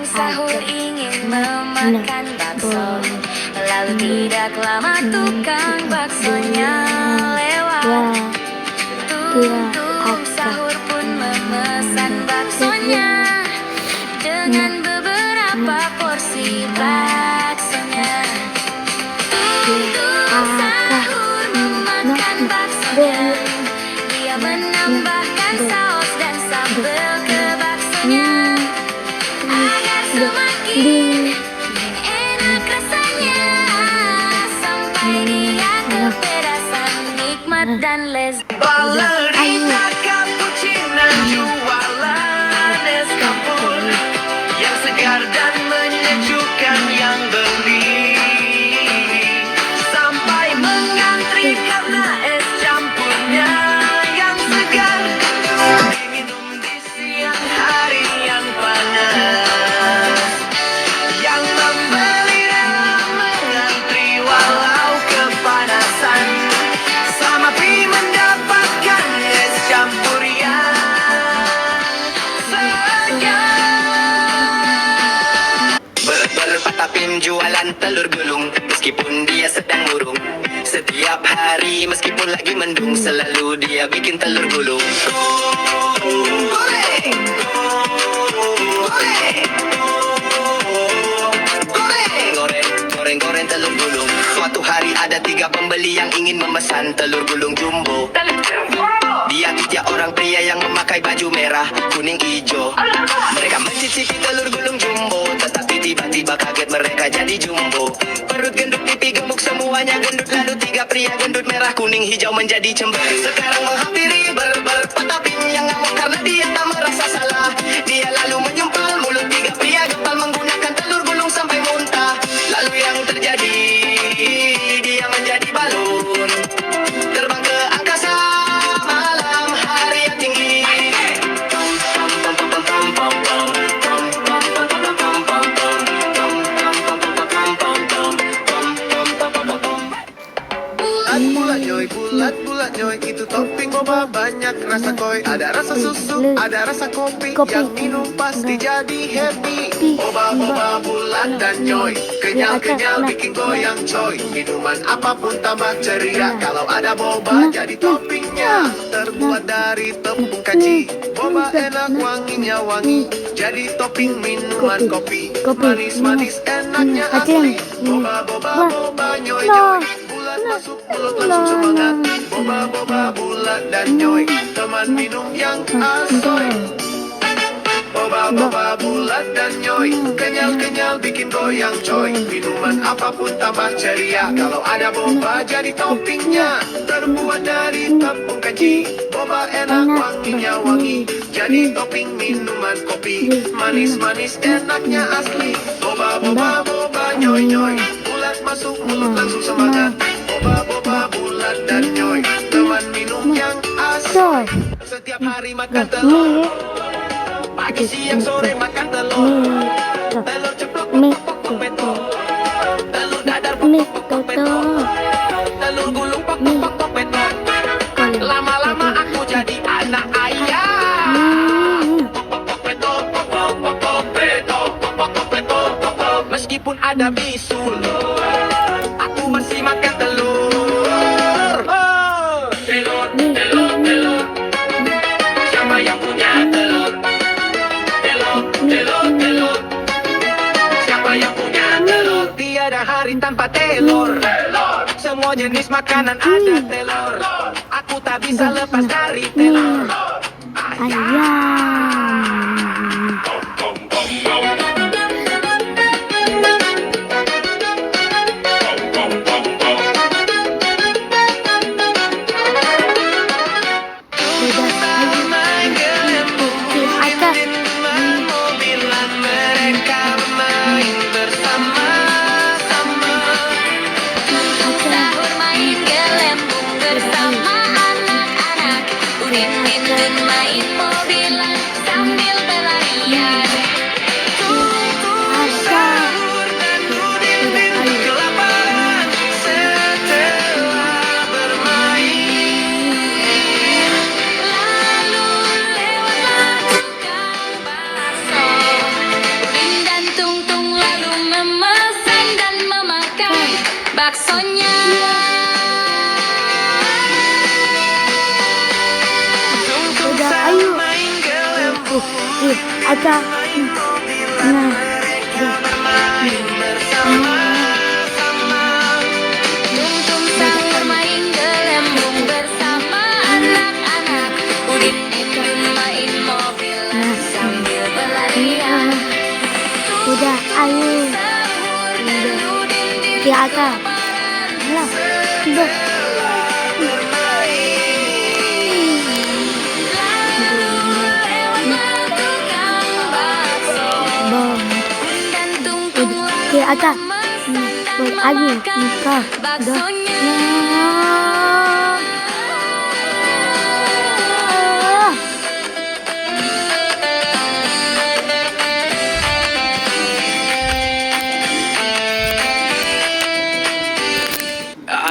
sahur ingin memakan bakso, lalu tidak lama tukang baksonya lewat. Tukang sahur pun memesan baksonya dengan beberapa porsi baksonya. Tukang sahur memakan baksonya, dia menambahkan saus dan sambal ke baksonya agar semakin enak rasanya, sampai dia kepedasan, nikmat dan lezat. Balerina cappuccino jualan es campur yang segar dan menyejukkan yang beli, sampai mengantri karena es campurnya yang segar, diminum di siang hari yang panas. Yang membeli rela mengantri walau kepanasan, sama pi mendapatkan es campur yang segar. Berpatapin jualan telur gulung, meskipun dia sedang murung. Setiap hari meskipun lagi mendung, selalu dia bikin telur gulung. Goreng telur gulung. Suatu hari ada 3 pembeli yang ingin memesan telur gulung jumbo. Dia 3 orang pria yang memakai baju merah, kuning, hijau. Mereka mencicipi telur gulung jumbo, tetapi tiba-tiba kaget mereka jadi jumbo. Perut gendut, pipi gemuk, semuanya gendut. Lalu 3 pria gendut merah, kuning, hijau menjadi cemberut. Sekarang menghampiri berpatapin yang ngamuk karena dia tak merasa salah. Dia lalu menyumpal mulut 3 pria gempal menggunakan telur gulung sampai muntah. Lalu yang terjadi, dia menjadi balon, terbang ke angkasa malam hari yang tinggi. Bulat nyoy, itu topping boba banyak rasa koi. Ada rasa susu, ada rasa kopi, yang minum pasti jadi happy. Boba bulat dan nyoy, kenyal bikin goyang coy. Minuman apapun tambah ceria kalau ada boba jadi toppingnya. Terbuat dari tepung kanji, boba enak wanginya wangi, jadi topping minuman kopi. Manis enaknya asli. Boba nyoy, bulat masuk mulut langsung semangat. Boba bulat dan nyoy, teman minum yang asoy. Boba bulat dan nyoy, kenyal bikin goyang coy. Minuman apapun tambah ceria kalau ada boba jadi toppingnya. Terbuat dari tepung kanji, boba enak wanginya wangi, jadi topping minuman kopi. Manis enaknya asli. Boba nyoy, bulat masuk mulut langsung semangat. Boba bulat dan nyoy, teman minum yang asoy. Setiap hari makan telur, pagi siang sore makan telur. Telur ceplok pok peto, telur dadar pok peto, telur gulung pok peto. Lama-lama aku jadi anak ayam. Pok peto, meskipun ada bisul, aku masih makan telur. Telur, siapa yang punya telur? Telur, siapa yang punya telur? Tiada hari tanpa telur. Semua jenis makanan ada telur. Aku tak bisa lepas dari telur. Ayam. Sahur main gelembung bersama anak-anak, urin dan main mobilan sambil baksonya. Udah, ayo. Ada. Nah, Tung sahur main gelembung bersama anak-anak. Udin main mobilan sambil berlarian. udah, ayo. Di atas. Lah, udah. Bom. Di atas. Ayo, nikah. Udah.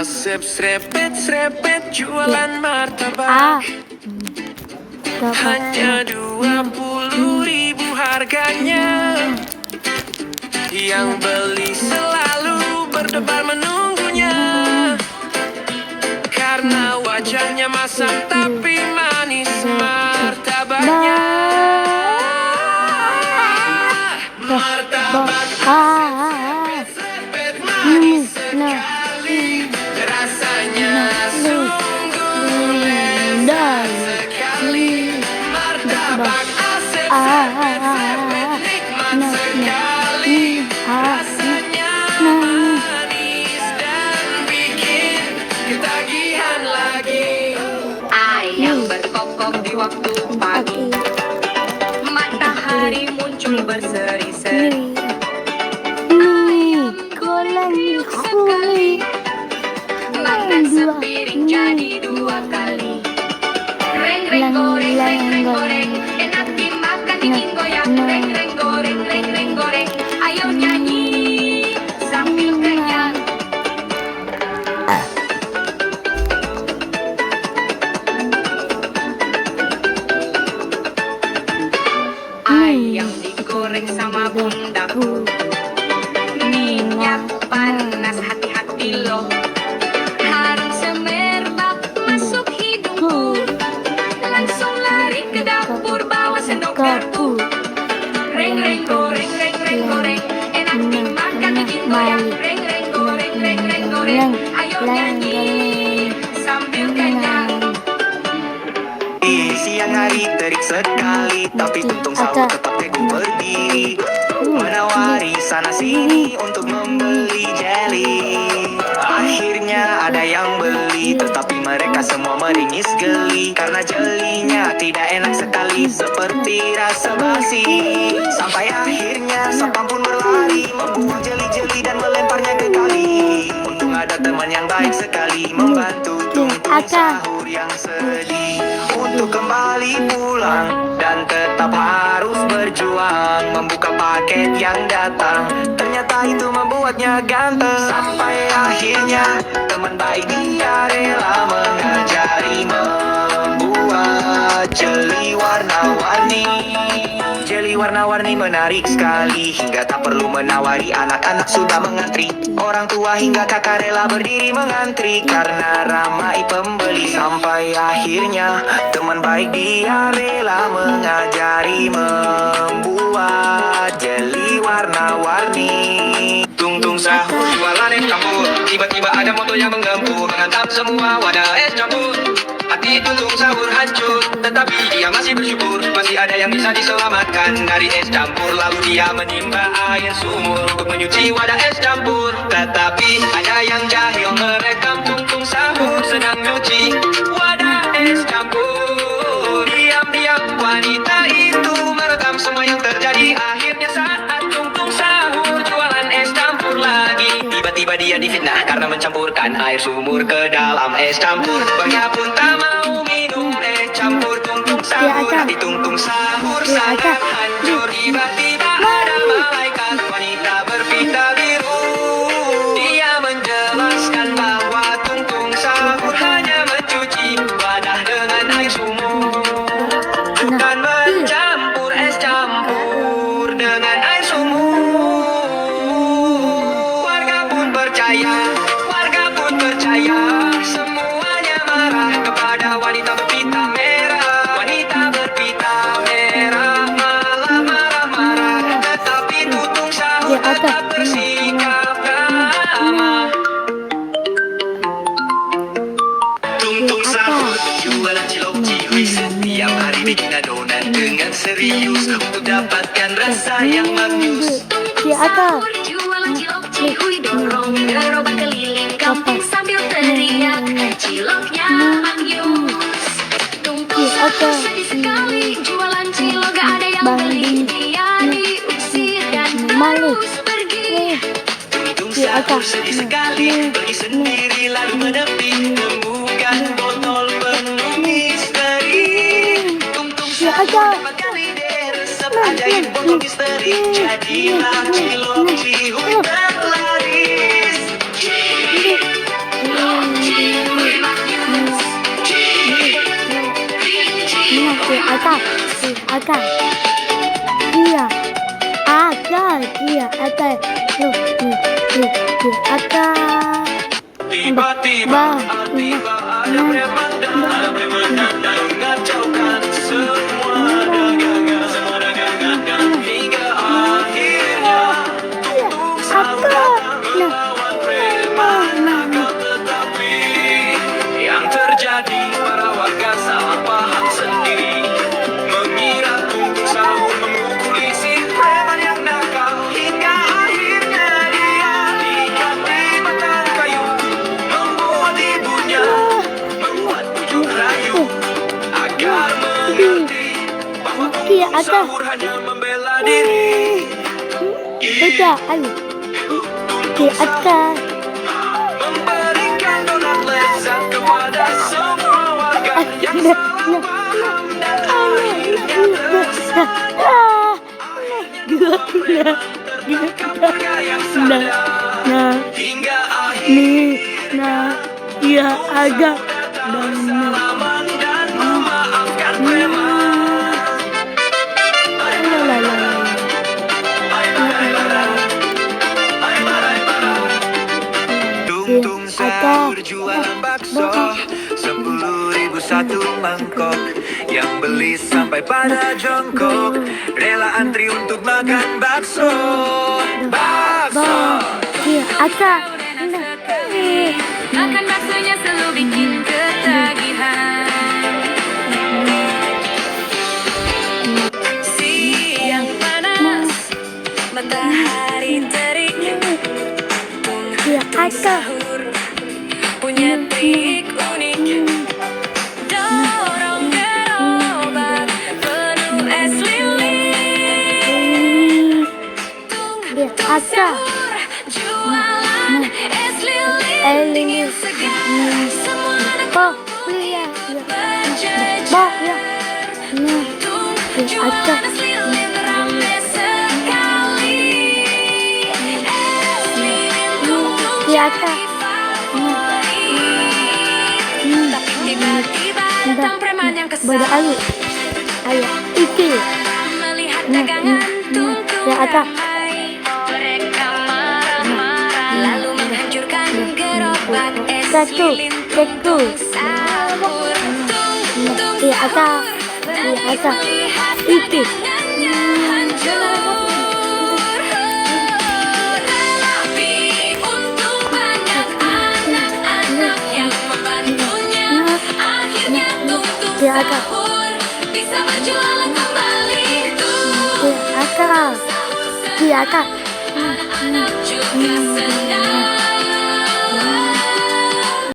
Asep serepet jualan Ah. martabak. Dapat. Hanya 20.000 harganya. Yang beli selalu berdebar menunggunya. Karena wajahnya masam tapi manis martabaknya. Martabak serepet manis sekali. Rasanya sungguh lezat sekali. Martabak Asep serepet nikmat sekali. Rasanya manis dan bikin ketagihan lagi. Ayam berkokok di waktu pagi, matahari muncul berseri-seri. Goreng Sekali makan sepiring jadi 2 kali. Reng reng goreng, reng reng goreng, enak dimakan bikin goyang. Reng reng goreng, reng reng goreng, ayo nyanyi sambil kenyang. Ayam digoreng sama bundaku, minyak panas hati-hati loh. Harum semerbak masuk hidungku, langsung lari ke dapur bawa sendok garpu. Reng reng goreng, reng reng goreng, enak dimakan bikin goyang. Reng reng goreng, reng reng goreng, ayo nyanyi sambil kenyang. Di siang hari terik sekali, tapi tuntung sahur tetap teguh berdiri, menawari sana sini untuk membeli jelly. Akhirnya ada yang beli, tetapi mereka semua meringis geli karena jelinya tidak enak sekali, seperti rasa basi. Sampai akhirnya sapam pun berlari, membuang jeli-jeli dan melemparnya ke kali. Untung ada teman yang baik sekali membantu tuntung sahur yang sedih untuk kembali pulang dan tetap harus berjuang membuka paket yang datang. Ternyata itu membuatnya ganteng. Sampai akhirnya teman baik dia rela mengajari membuat jeli warna-warni. Jeli warna-warni menarik sekali, hingga tak perlu menawari, anak-anak sudah mengantri. Orang tua hingga kakak rela berdiri mengantri karena ramai pembeli. Sampai akhirnya teman baik dia rela mengajari membuat jeli warna-warni. Tung-tung sahur jualan es campur, tiba-tiba ada motor yang menggempur, menghantam semua wadah es campur. Hati tuntung sahur hancur, tetapi dia masih bersyukur, masih ada yang bisa diselamatkan dari es campur. Lalu dia menimba air sumur untuk menyuci wadah es campur. Tetapi ada yang jahil merekam tuntung sahur sedang nyuci wadah es campur. Diam-diam wanita itu merekam semua yang terjadi. Akhirnya saat tuntung sahur jualan es campur lagi, tiba-tiba dia difitnah karena mencampurkan air sumur ke dalam es campur. Banyak pun tak mau minum es campur tuntung sahur. Hati tuntung sahur sangat hancur. Tiba-tiba ada malaikat wanita berpita biru. Dia menjelaskan bahwa tuntung sahur hanya mencuci wadah dengan air sumur, bukan mencampur es campur dengan air sumur. Warga pun percaya, warga rasa yang manis. Di atas. Jualan cilok cihuy dorong gerobak keliling kampung sambil teriak ciloknya Mang Yus. Tumpul satu sedih sekali jualan cilok gak ada yang beli. Dia diusir dan harus pergi. Untung satu sedih sekali pergi sendiri lalu menepi temukan botol penuh misteri. Untung satu dapatkan ide resep ajaib botol misteri. Jadilah cilok cihuy terlaris. Cilok cihuy Mang Yus. Di atas. Di atas. Dia. Atas. Dia atas. Di atas. Tiba-tiba ada preman dan mengacaukan semua dagangan hingga akhirnya untung sahur datang melawan preman nakal, tetapi yang terjadi para warga salah paham sendiri, mengira untung sahur memukuli si preman yang nakal hingga akhirnya dia diikat di batang kayu, membuat ibunya membuat bujuk rayu agar mengerti bahwa untung sahur hanya membela diri. Beda. Ayo. Di atas. Memberikan donat lezat kepada semua warga yang salah paham dan akhirnya tersesat. Tangkap warga yang sadar hingga akhirnya Dia agak bersalaman dan memaafkan preman. Tung sahur jualan bakso 10.000 satu mangkok, yang beli sampai pada jongkok, rela antri untuk makan bakso. Bakso Dia agak Makan baksonya selalu bikin ketagihan. Siang panas, matahari terik. Dia agak Punya trik unik. Dorong gerobak penuh es lilin. Dia agak Jualan es lilin dingin segar. Semua anak Dia berjejer. Jualan es lilin rame sekali. Es lilin tung-tung Dia jadi agak favorit. Tapi tiba-tiba datang preman yang kesal. Beda ayo. Ayo. Iki. Melihat dagangan tungku Dia agak ramai. Mereka marah-marah lalu menghancurkan gerobak es Satu. lilin Satu. sahur. Tung-tung Dia agak dan Dia agak melihat Iki. dagangannya hancur. Tapi untung banyak anak-anak yang membantunya. Akhirnya tung-tung Dia agak sahur bisa berjualan kembali. Dia agak Dia agak Anak-anak juga senang.